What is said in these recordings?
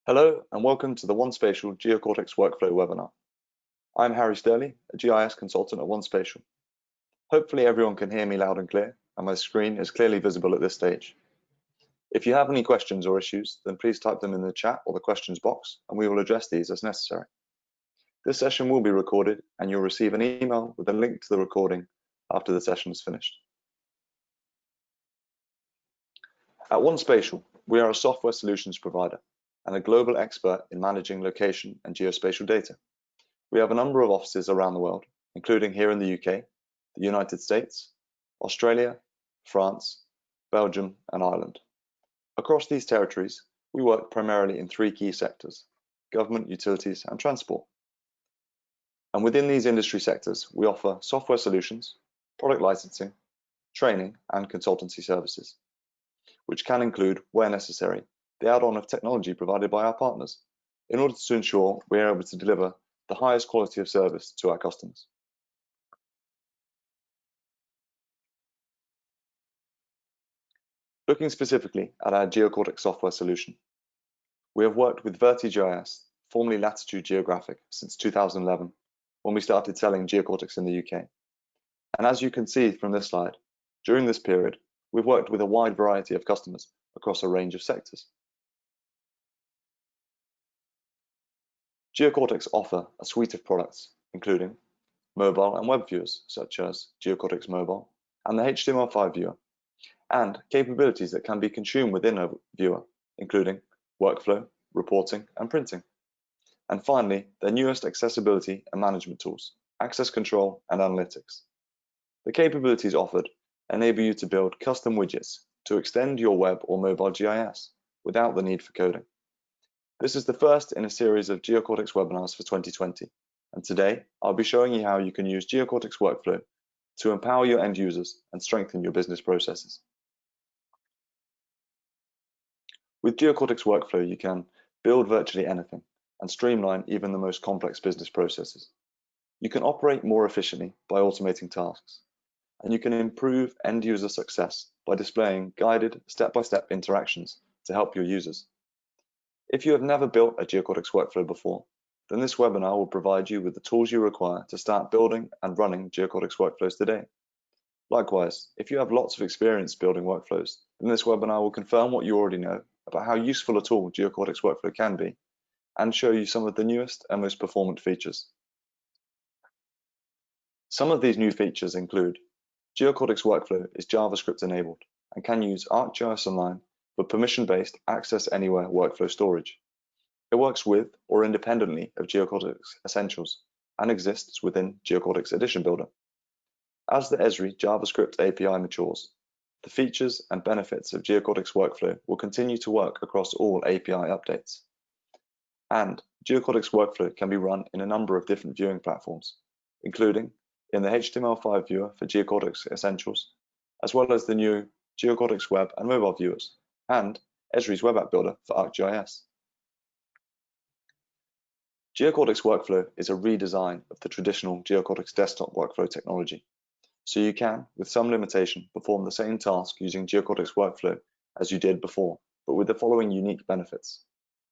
Hello and welcome to the OneSpatial Geocortex Workflow webinar. I'm Harry Sturley, a GIS consultant at OneSpatial. Hopefully everyone can hear me loud and clear and my screen is clearly visible at this stage. If you have any questions or issues, then please type them in the chat or the questions box and we will address these as necessary. This session will be recorded and you'll receive an email with a link to the recording after the session is finished. At OneSpatial, we are a software solutions provider and a global expert in managing location and geospatial data. We have a number of offices around the world, including here in the UK, the United States, Australia, France, Belgium, and Ireland. Across these territories, we work primarily in three key sectors: government, utilities, and transport. And within these industry sectors, we offer software solutions, product licensing, training, and consultancy services, which can include, where necessary, the add-on of technology provided by our partners in order to ensure we are able to deliver the highest quality of service to our customers. Looking specifically at our Geocortex software solution, we have worked with VertiGIS, formerly Latitude Geographic, since 2011, when we started selling Geocortex in the UK. And as you can see from this slide, during this period, we've worked with a wide variety of customers across a range of sectors. Geocortex offer a suite of products, including mobile and web viewers, such as Geocortex Mobile and the HTML5 viewer, and capabilities that can be consumed within a viewer, including workflow, reporting, and printing. And finally, their newest accessibility and management tools, access control and analytics. The capabilities offered enable you to build custom widgets to extend your web or mobile GIS without the need for coding. This is the first in a series of Geocortex webinars for 2020, and today I'll be showing you how you can use Geocortex Workflow to empower your end users and strengthen your business processes. With Geocortex Workflow, you can build virtually anything and streamline even the most complex business processes. You can operate more efficiently by automating tasks, and you can improve end user success by displaying guided step-by-step interactions to help your users. If you have never built a Geocortex workflow before, then this webinar will provide you with the tools you require to start building and running Geocortex workflows today. Likewise, if you have lots of experience building workflows, then this webinar will confirm what you already know about how useful a tool Geocortex Workflow can be and show you some of the newest and most performant features. Some of these new features include Geocortex Workflow is JavaScript enabled and can use ArcGIS Online for permission-based Access Anywhere workflow storage. It works with or independently of Geocortex Essentials and exists within Geocortex Edition Builder. As the Esri JavaScript API matures, the features and benefits of Geocortex Workflow will continue to work across all API updates. And Geocortex Workflow can be run in a number of different viewing platforms, including in the HTML5 viewer for Geocortex Essentials, as well as the new Geocortex Web and Mobile viewers, and Esri's Web AppBuilder for ArcGIS. Geocortex Workflow is a redesign of the traditional Geocortex desktop workflow technology, so you can, with some limitation, perform the same task using Geocortex Workflow as you did before, but with the following unique benefits.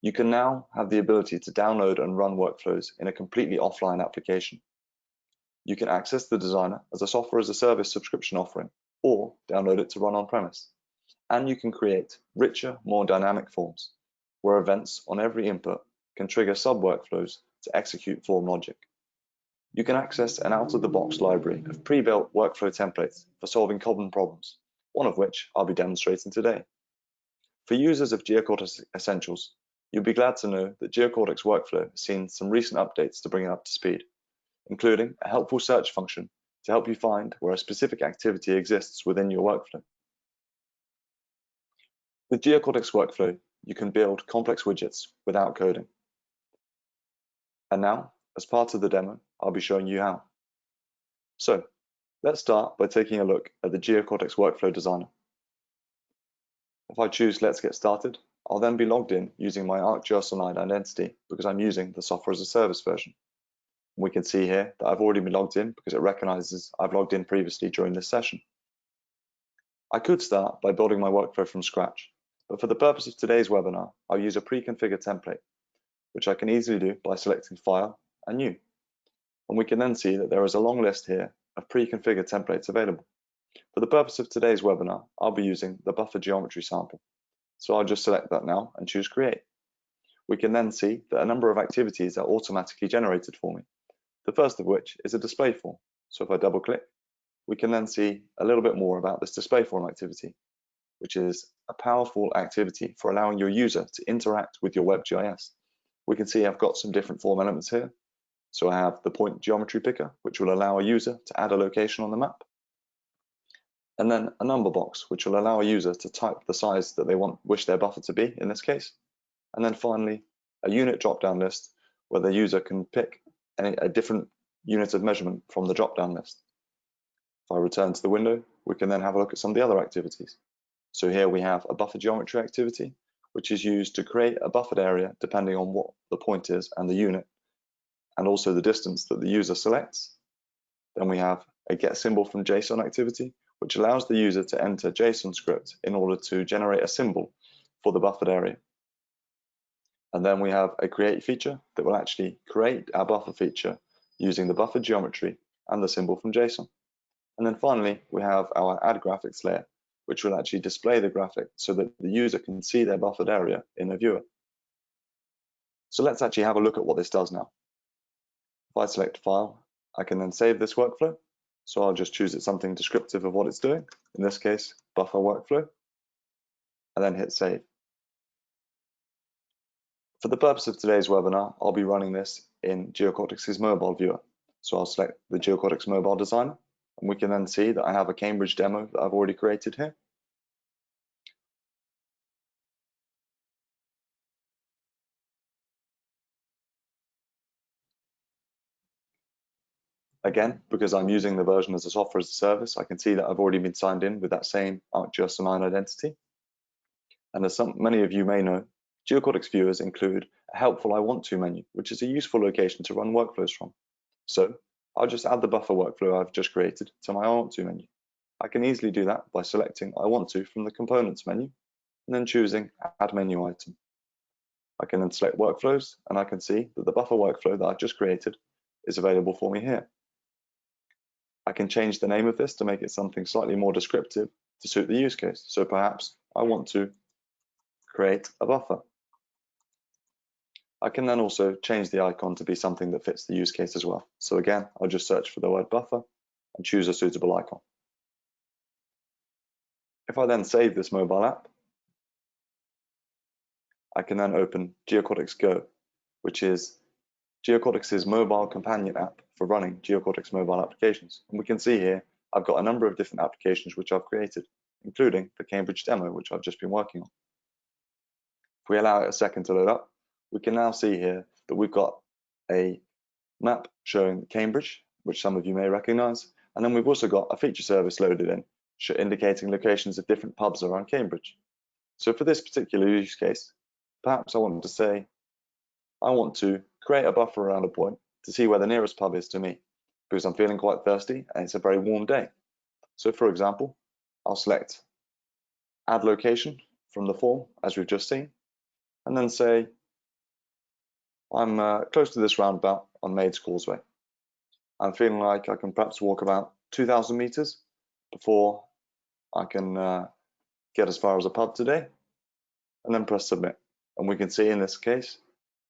You can now have the ability to download and run workflows in a completely offline application. You can access the designer as a software as a service subscription offering, or download it to run on-premise. And you can create richer, more dynamic forms, where events on every input can trigger sub-workflows to execute form logic. You can access an out-of-the-box library of pre-built workflow templates for solving common problems, one of which I'll be demonstrating today. For users of Geocortex Essentials, you'll be glad to know that Geocortex Workflow has seen some recent updates to bring it up to speed, including a helpful search function to help you find where a specific activity exists within your workflow. With Geocortex Workflow, you can build complex widgets without coding. And now, as part of the demo, I'll be showing you how. So, let's start by taking a look at the Geocortex Workflow Designer. If I choose Let's Get Started, I'll then be logged in using my ArcGIS Online identity because I'm using the Software as a Service version. We can see here that I've already been logged in because it recognizes I've logged in previously during this session. I could start by building my workflow from scratch, But for the purpose of today's webinar, I'll use a pre-configured template, which I can easily do by selecting File and New. And we can then see that there is a long list here of pre-configured templates available. For the purpose of today's webinar, I'll be using the buffer geometry sample. So I'll just select that now and choose Create. We can then see that a number of activities are automatically generated for me. The first of which is a display form. So if I double click, we can then see a little bit more about this display form activity, which is a powerful activity for allowing your user to interact with your WebGIS. We can see I've got some different form elements here. So I have the point geometry picker, which will allow a user to add a location on the map. And then a number box, which will allow a user to type the size that they wish their buffer to be in this case. And then finally, a unit drop-down list where the user can pick a different unit of measurement from the drop-down list. If I return to the window, we can then have a look at some of the other activities. So here we have a buffer geometry activity, which is used to create a buffered area depending on what the point is and the unit, and also the distance that the user selects. Then we have a get symbol from JSON activity, which allows the user to enter JSON script in order to generate a symbol for the buffered area. And then we have a create feature that will actually create our buffer feature using the buffer geometry and the symbol from JSON. And then finally, we have our add graphics layer, which will actually display the graphic so that the user can see their buffered area in a viewer. So let's actually have a look at what this does now. If I select File, I can then save this workflow. So I'll just choose it something descriptive of what it's doing. In this case, buffer workflow, and then hit Save. For the purpose of today's webinar, I'll be running this in Geocortex's mobile viewer. So I'll select the Geocortex Mobile Designer, and we can then see that I have a Cambridge demo that I've already created here. Again, because I'm using the version as a software as a service, I can see that I've already been signed in with that same ArcGIS domain identity. And as many of you may know, Geocortex viewers include a helpful I want to menu, which is a useful location to run workflows from. So I'll just add the buffer workflow I've just created to my I want to menu. I can easily do that by selecting I want to from the components menu and then choosing add menu item. I can then select workflows and I can see that the buffer workflow that I've just created is available for me here. I can change the name of this to make it something slightly more descriptive to suit the use case. So perhaps I want to create a buffer. I can then also change the icon to be something that fits the use case as well. So again, I'll just search for the word buffer and choose a suitable icon. If I then save this mobile app, I can then open Geocortex Go, which is Geocortex's mobile companion app for running Geocortex mobile applications. And we can see here, I've got a number of different applications which I've created, including the Cambridge demo, which I've just been working on. If we allow it a second to load up, we can now see here that we've got a map showing Cambridge, which some of you may recognize. And then we've also got a feature service loaded in, indicating locations of different pubs around Cambridge. So for this particular use case, perhaps I want to say, I want to create a buffer around a point to see where the nearest pub is to me, because I'm feeling quite thirsty and it's a very warm day. So for example, I'll select add location from the form, as we've just seen, and then say, I'm close to this roundabout on Maids Causeway. I'm feeling like I can perhaps walk about 2,000 meters before I can get as far as a pub today, and then press submit. And we can see in this case,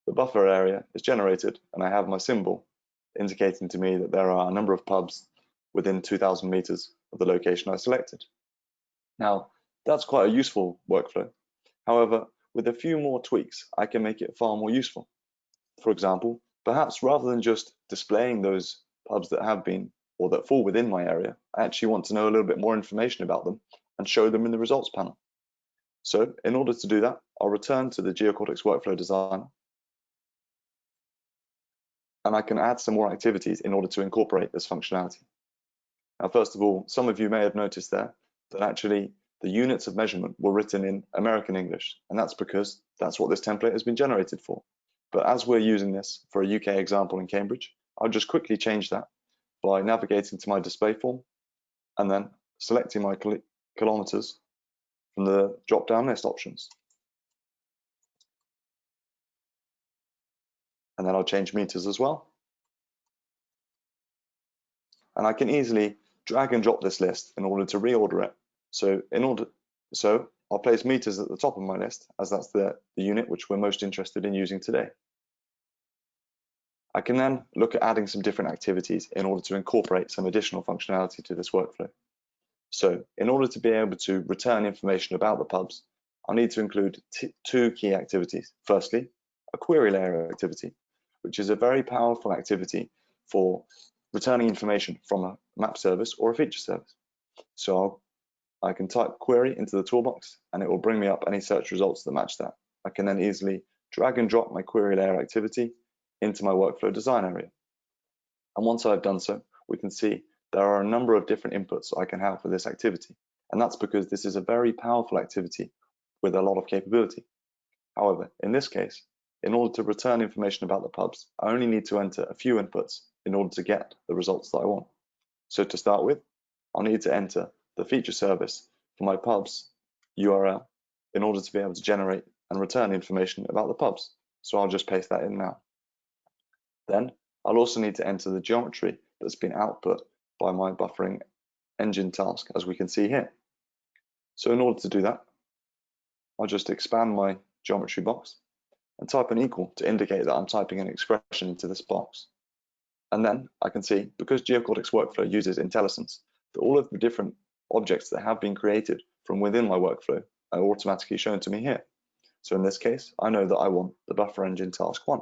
the buffer area is generated and I have my symbol indicating to me that there are a number of pubs within 2,000 meters of the location I selected. Now, that's quite a useful workflow. However, with a few more tweaks, I can make it far more useful. For example, perhaps rather than just displaying those pubs that have been or that fall within my area, I actually want to know a little bit more information about them and show them in the results panel. So in order to do that, I'll return to the Geocortex Workflow Designer, and I can add some more activities in order to incorporate this functionality. Now, first of all, some of you may have noticed there that actually the units of measurement were written in American English, and that's because that's what this template has been generated for. But as we're using this for a UK example in Cambridge, I'll just quickly change that by navigating to my display form and then selecting my kilometers from the drop-down list options. And then I'll change meters as well. And I can easily drag and drop this list in order to reorder it. So I'll place meters at the top of my list, as that's the unit which we're most interested in using today. I can then look at adding some different activities in order to incorporate some additional functionality to this workflow. So in order to be able to return information about the pubs, I'll need to include two key activities. Firstly, a query layer activity, which is a very powerful activity for returning information from a map service or a feature service. So I can type query into the toolbox and it will bring me up any search results that match that. I can then easily drag and drop my query layer activity into my workflow design area. And once I've done so, we can see there are a number of different inputs I can have for this activity. And that's because this is a very powerful activity with a lot of capability. However, in this case, in order to return information about the pubs, I only need to enter a few inputs in order to get the results that I want. So to start with, I'll need to enter the feature service for my pubs URL in order to be able to generate and return information about the pubs. So I'll just paste that in now. Then I'll also need to enter the geometry that's been output by my buffering engine task, as we can see here. So in order to do that, I'll just expand my geometry box and type an equal to indicate that I'm typing an expression into this box. And then I can see, because Geocortex Workflow uses IntelliSense, that all of the different objects that have been created from within my workflow are automatically shown to me here. So in this case, I know that I want the buffer engine task 1.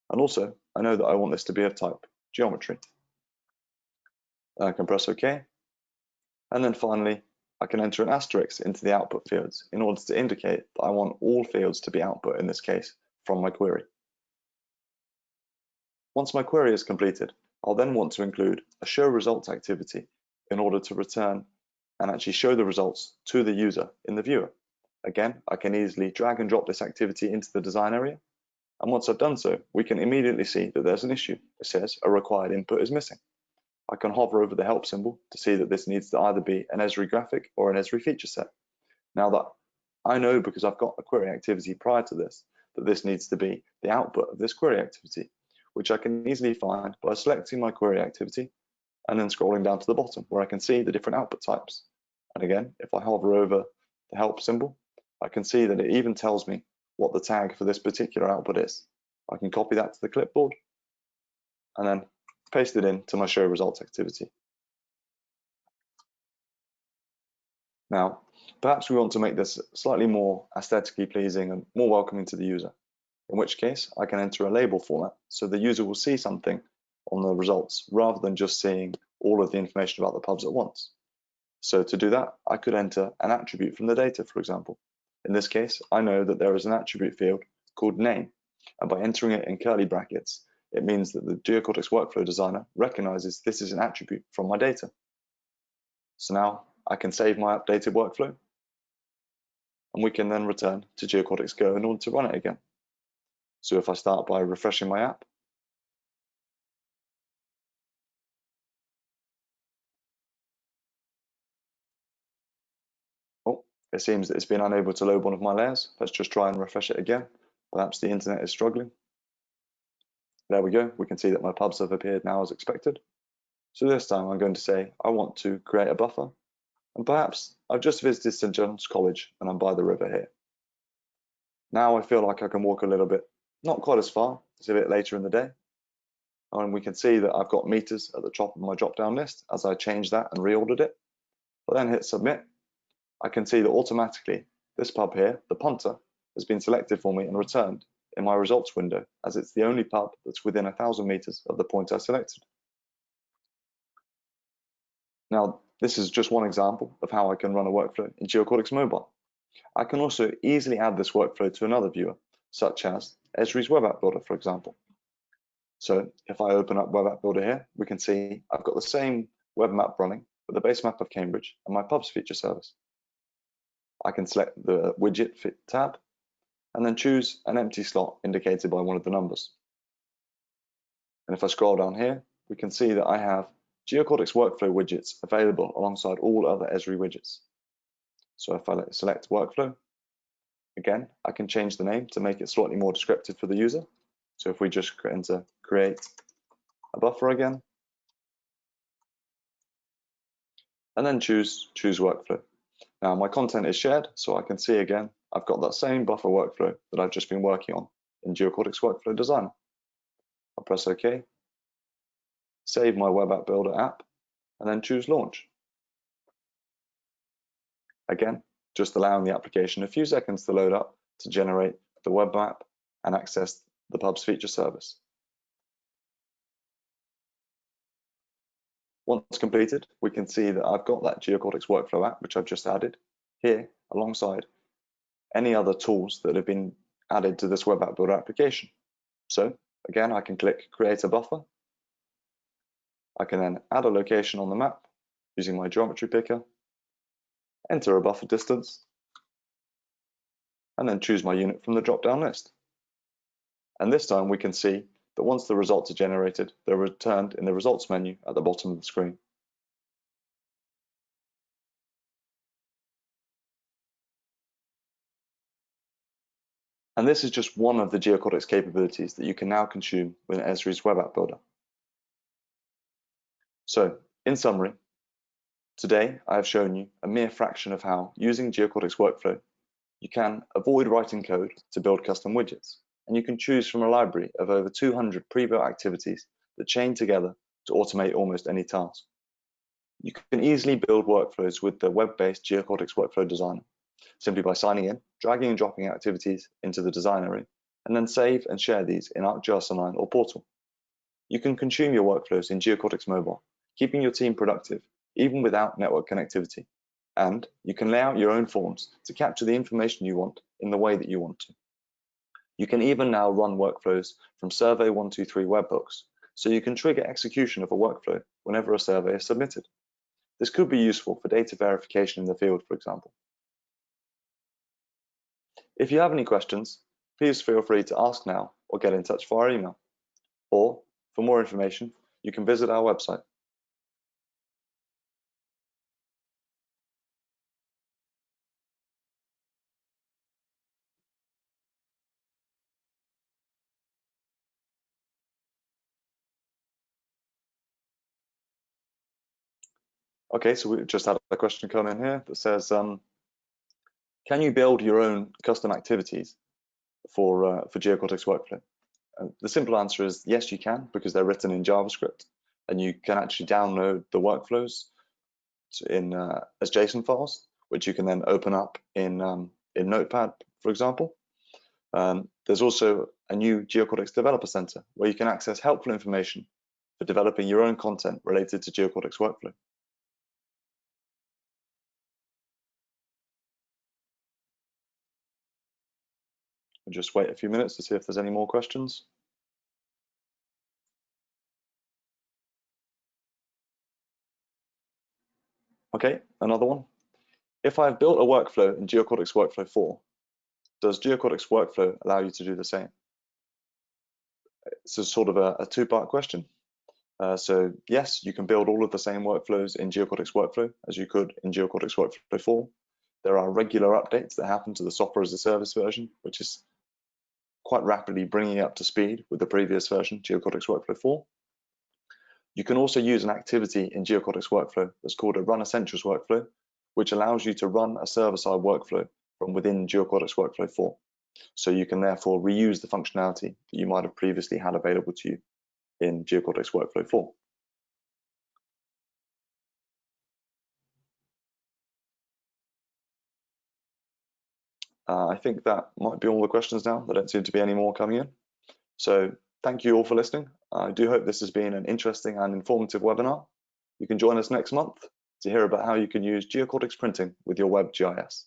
And also, I know that I want this to be of type geometry. I can press OK. And then finally, I can enter an asterisk into the output fields in order to indicate that I want all fields to be output, in this case, from my query. Once my query is completed, I'll then want to include a show results activity in order to return and actually show the results to the user in the viewer. Again, I can easily drag and drop this activity into the design area. And once I've done so, we can immediately see that there's an issue. It says a required input is missing. I can hover over the help symbol to see that this needs to either be an Esri graphic or an Esri feature set. Now that I know, because I've got a query activity prior to this, that this needs to be the output of this query activity, which I can easily find by selecting my query activity and then scrolling down to the bottom where I can see the different output types. And again, if I hover over the help symbol, I can see that it even tells me what the tag for this particular output is. I can copy that to the clipboard and then paste it into my show results activity. Now, perhaps we want to make this slightly more aesthetically pleasing and more welcoming to the user, in which case I can enter a label format so the user will see something on the results rather than just seeing all of the information about the pubs at once. So to do that, I could enter an attribute from the data, for example. In this case, I know that there is an attribute field called name, and by entering it in curly brackets, it means that the Geocortex Workflow Designer recognizes this is an attribute from my data. So now I can save my updated workflow, and we can then return to Geocortex Go in order to run it again. So if I start by refreshing my app, it seems that it's been unable to load one of my layers. Let's just try and refresh it again. Perhaps the internet is struggling. There we go. We can see that my pubs have appeared now as expected. So this time I'm going to say I want to create a buffer. And perhaps I've just visited St. John's College and I'm by the river here. Now I feel like I can walk a little bit, not quite as far, it's a bit later in the day. And we can see that I've got meters at the top of my drop-down list as I changed that and reordered it. But then hit submit. I can see that automatically this pub here, the punter, has been selected for me and returned in my results window, as it's the only pub that's within 1,000 meters of the point I selected. Now, this is just one example of how I can run a workflow in Geocortex Mobile. I can also easily add this workflow to another viewer, such as Esri's Web AppBuilder, for example. So if I open up Web AppBuilder here, we can see I've got the same web map running with the base map of Cambridge and my pubs feature service. I can select the widget fit tab and then choose an empty slot indicated by one of the numbers. And if I scroll down here, we can see that I have Geocortex Workflow widgets available alongside all other Esri widgets. So if I select workflow, again, I can change the name to make it slightly more descriptive for the user. So if we just enter create a buffer again, and then choose workflow. Now my content is shared, so I can see again, I've got that same buffer workflow that I've just been working on in Geocortex Workflow Designer. I'll press OK, save my Web AppBuilder app, and then choose launch. Again, just allowing the application a few seconds to load up to generate the web app and access the pub's feature service. Once completed, we can see that I've got that Geocortex Workflow app, which I've just added here alongside any other tools that have been added to this Web AppBuilder application. So again, I can click Create a Buffer. I can then add a location on the map using my geometry picker, enter a buffer distance, and then choose my unit from the drop-down list. And this time we can see that once the results are generated, they're returned in the results menu at the bottom of the screen. And this is just one of the Geocortex capabilities that you can now consume with Esri's Web AppBuilder. So, in summary, today I have shown you a mere fraction of how, using Geocortex Workflow, you can avoid writing code to build custom widgets, and you can choose from a library of over 200 pre-built activities that chain together to automate almost any task. You can easily build workflows with the web-based Geocortex Workflow Designer, simply by signing in, dragging and dropping activities into the design area, and then save and share these in ArcGIS Online or Portal. You can consume your workflows in Geocortex Mobile, keeping your team productive, even without network connectivity. And you can lay out your own forms to capture the information you want in the way that you want to. You can even now run workflows from Survey 123 webhooks, so you can trigger execution of a workflow whenever a survey is submitted. This could be useful for data verification in the field, for example. If you have any questions, please feel free to ask now or get in touch via email. Or, for more information, you can visit our website. Okay, so we just had a question come in here that says, can you build your own custom activities for Geocortex Workflow? The simple answer is yes, you can, because they're written in JavaScript, and you can actually download the workflows as JSON files, which you can then open up in Notepad, for example. There's also a new Geocortex Developer Center, where you can access helpful information for developing your own content related to Geocortex Workflow. We'll just wait a few minutes to see if there's any more questions. Okay, another one. If I've built a workflow in Geocortex Workflow 4, does Geocortex Workflow allow you to do the same? It's a sort of a two-part question. So yes, you can build all of the same workflows in Geocortex Workflow as you could in Geocortex Workflow 4. There are regular updates that happen to the software as a service version, which is quite rapidly bringing it up to speed with the previous version, Geocortex Workflow 4. You can also use an activity in Geocortex Workflow that's called a Run Essentials workflow, which allows you to run a server-side workflow from within Geocortex Workflow 4. So you can therefore reuse the functionality that you might have previously had available to you in Geocortex Workflow 4. I think that might be all the questions now. There don't seem to be any more coming in. So thank you all for listening. I do hope this has been an interesting and informative webinar. You can join us next month to hear about how you can use Geocortex printing with your Web GIS.